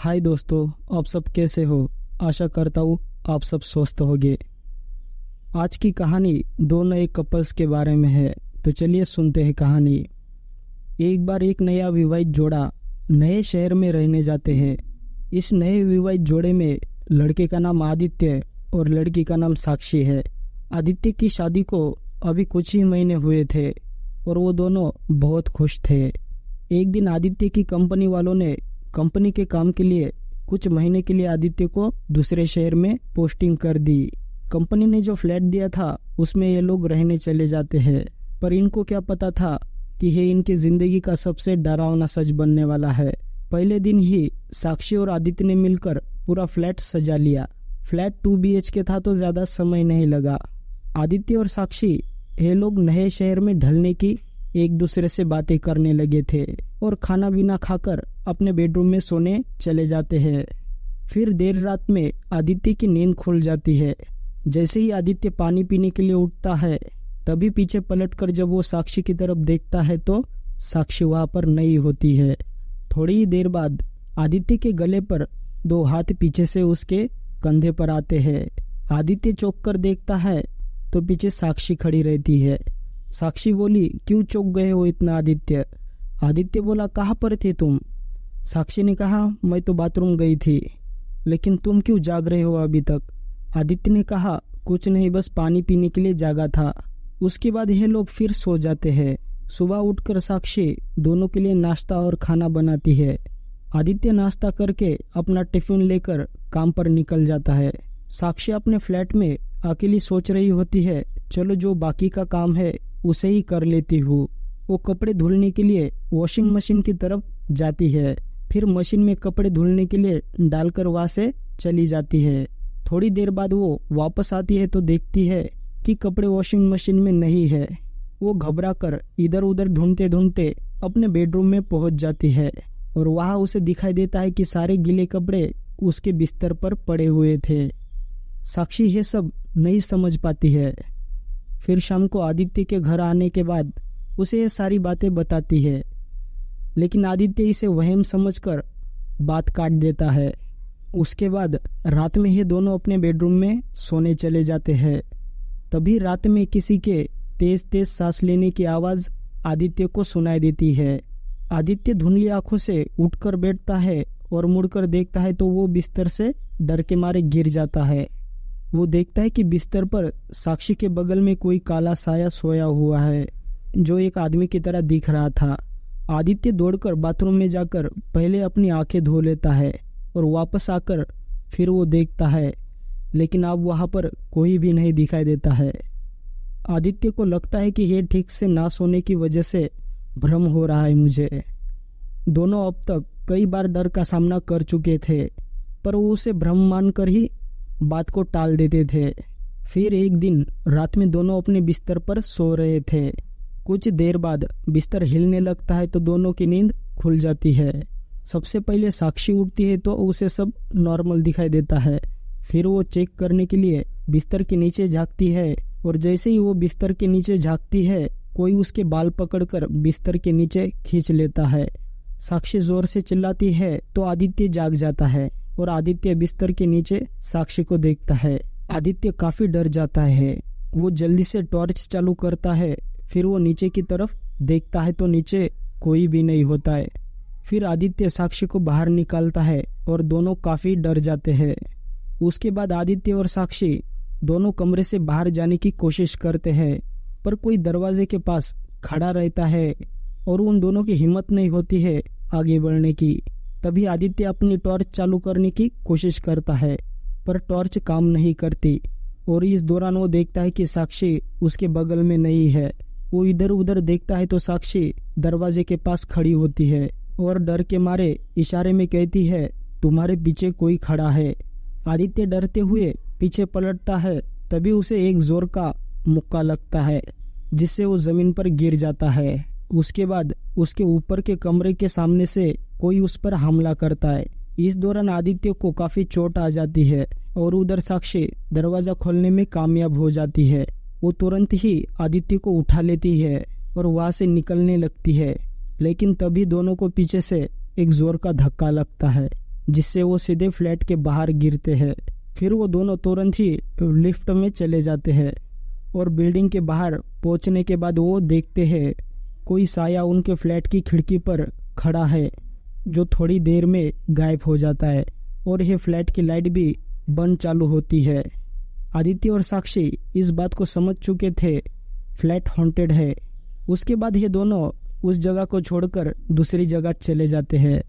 हाय दोस्तों, आप सब कैसे हो। आशा करता हूँ आप सब स्वस्थ होंगे। आज की कहानी दो नए कपल्स के बारे में है, तो चलिए सुनते हैं कहानी। एक बार एक नया विवाहित जोड़ा नए शहर में रहने जाते हैं। इस नए विवाहित जोड़े में लड़के का नाम आदित्य और लड़की का नाम साक्षी है। आदित्य की शादी को अभी कुछ ही महीने हुए थे और वो दोनों बहुत खुश थे। एक दिन आदित्य की कंपनी वालों ने कंपनी के काम के लिए कुछ महीने के लिए आदित्य को दूसरे शहर में पोस्टिंग कर दी। कंपनी ने जो फ्लैट दिया था उसमें ये लोग रहने चले जाते हैं, पर इनको क्या पता था कि ये इनकी जिंदगी का सबसे डरावना सच बनने वाला है। पहले दिन ही साक्षी और आदित्य ने मिलकर पूरा फ्लैट सजा लिया। फ्लैट 2 BHK था तो ज्यादा समय नहीं लगा। आदित्य और साक्षी ये लोग नए शहर में ढलने की एक दूसरे से बातें करने लगे थे और खाना पीना खाकर अपने बेडरूम में सोने चले जाते हैं। फिर देर रात में आदित्य की नींद खुल जाती है। जैसे ही आदित्य पानी पीने के लिए उठता है, तभी पीछे पलटकर जब वो साक्षी की तरफ देखता है तो साक्षी वहां पर नहीं होती है। थोड़ी ही देर बाद आदित्य के गले पर 2 हाथ पीछे से उसके कंधे पर आते हैं। आदित्य चौंक कर देखता है तो पीछे साक्षी खड़ी रहती है। साक्षी बोली, क्यों चौंक गए हो इतना आदित्य? आदित्य बोला, कहाँ पर थे तुम? साक्षी ने कहा, मैं तो बाथरूम गई थी। लेकिन तुम क्यों जाग रहे हो अभी तक? आदित्य ने कहा, कुछ नहीं, बस पानी पीने के लिए जागा था। उसके बाद ये लोग फिर सो जाते हैं। सुबह उठकर साक्षी दोनों के लिए नाश्ता और खाना बनाती है। आदित्य नाश्ता करके अपना टिफिन लेकर काम पर निकल जाता है। साक्षी अपने फ्लैट में अकेली सोच रही होती है, चलो जो बाकी का काम है उसे ही कर लेती हूँ। वो कपड़े धुलने के लिए वॉशिंग मशीन की तरफ जाती है, फिर मशीन में कपड़े धुलने के लिए डालकर वहां से चली जाती है। थोड़ी देर बाद वो वापस आती है तो देखती है कि कपड़े वॉशिंग मशीन में नहीं है। वो घबरा कर इधर उधर ढूंढते ढूंढते अपने बेडरूम में पहुंच जाती है और वहां उसे दिखाई देता है कि सारे गीले कपड़े उसके बिस्तर पर पड़े हुए थे। साक्षी ये सब नहीं समझ पाती है। फिर शाम को आदित्य के घर आने के बाद उसे ये सारी बातें बताती है, लेकिन आदित्य इसे वहम समझकर बात काट देता है। उसके बाद रात में ये दोनों अपने बेडरूम में सोने चले जाते हैं। तभी रात में किसी के तेज तेज सांस लेने की आवाज आदित्य को सुनाई देती है। आदित्य धुंधली आंखों से उठकर बैठता है और मुड़कर देखता है तो वो बिस्तर से डर के मारे गिर जाता है। वो देखता है कि बिस्तर पर साक्षी के बगल में कोई काला साया सोया हुआ है जो एक आदमी की तरह दिख रहा था। आदित्य दौड़कर बाथरूम में जाकर पहले अपनी आंखें धो लेता है और वापस आकर फिर वो देखता है, लेकिन अब वहां पर कोई भी नहीं दिखाई देता है। आदित्य को लगता है कि ये ठीक से ना सोने की वजह से भ्रम हो रहा है मुझे। दोनों अब तक कई बार डर का सामना कर चुके थे, पर वो उसे भ्रम मानकर ही बात को टाल देते थे। फिर एक दिन रात में दोनों अपने बिस्तर पर सो रहे थे। कुछ देर बाद बिस्तर हिलने लगता है तो दोनों की नींद खुल जाती है। सबसे पहले साक्षी उठती है तो उसे सब नॉर्मल दिखाई देता है। फिर वो चेक करने के लिए बिस्तर के नीचे झांकती है और जैसे ही वो बिस्तर के नीचे झांकती है, कोई उसके बाल पकड़कर बिस्तर के नीचे खींच लेता है। साक्षी जोर से चिल्लाती है तो आदित्य जाग जाता है और आदित्य बिस्तर के नीचे साक्षी को देखता है। आदित्य काफी डर जाता है। वो जल्दी से टॉर्च चालू करता है। फिर वो नीचे की तरफ देखता है तो नीचे कोई भी नहीं होता है। फिर आदित्य साक्षी को बाहर निकालता है और दोनों काफी डर जाते हैं। उसके बाद आदित्य और साक्षी दोनों कमरे से बाहर जाने की कोशिश करते हैं, पर कोई दरवाजे के पास खड़ा रहता है और उन दोनों की हिम्मत नहीं होती है आगे बढ़ने की। तभी आदित्य अपनी टॉर्च चालू करने की कोशिश करता है, पर टॉर्च काम नहीं करती और इस दौरान वो देखता है कि साक्षी उसके बगल में नहीं है। वो इधर उधर देखता है तो साक्षी दरवाजे के पास खड़ी होती है और डर के मारे इशारे में कहती है, तुम्हारे पीछे कोई खड़ा है। आदित्य डरते हुए पीछे पलटता है, तभी उसे एक जोर का मुक्का लगता है जिससे वो जमीन पर गिर जाता है। उसके बाद उसके ऊपर के कमरे के सामने से कोई उस पर हमला करता है। इस दौरान आदित्य को काफी चोट आ जाती है और उधर साक्षी दरवाजा खोलने में कामयाब हो जाती है। वो तुरंत ही आदित्य को उठा लेती है और वहां से निकलने लगती है, लेकिन तभी दोनों को पीछे से एक जोर का धक्का लगता है जिससे वो सीधे फ्लैट के बाहर गिरते हैं। फिर वो दोनों तुरंत ही लिफ्ट में चले जाते हैं और बिल्डिंग के बाहर पहुंचने के बाद वो देखते हैं कोई साया उनके फ्लैट की खिड़की पर खड़ा है, जो थोड़ी देर में गायब हो जाता है और यह फ्लैट की लाइट भी बंद चालू होती है। आदित्य और साक्षी इस बात को समझ चुके थे फ्लैट हॉन्टेड है। उसके बाद ये दोनों उस जगह को छोड़कर दूसरी जगह चले जाते हैं।